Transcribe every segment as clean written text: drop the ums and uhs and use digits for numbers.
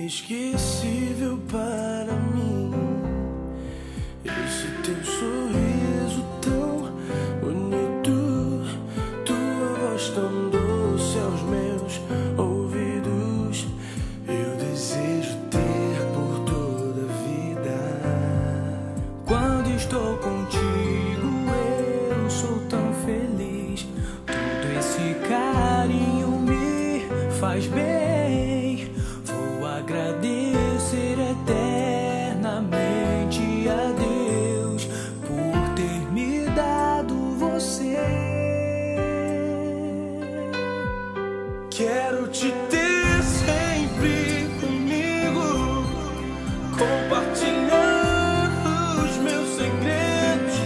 inesquecível para mim. Esse teu sorriso tão bonito, tua voz tão doce aos meus ouvidos, eu desejo ter por toda a vida. Quando estou contigo eu sou tão feliz, todo esse carinho me faz bem. Vou agradecer eternamente a Deus por ter me dado você. Quero te ter sempre comigo, compartilhar os meus segredos.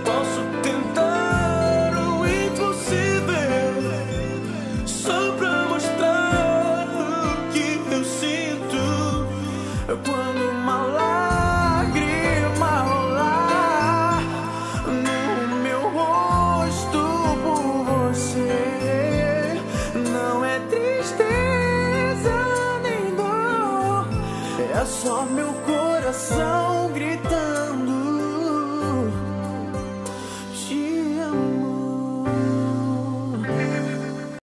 Posso tentar o impossível só pra mostrar o que eu sinto. Quando uma lágrima rolar no meu rosto por você, não é tristeza nem dor, é só meu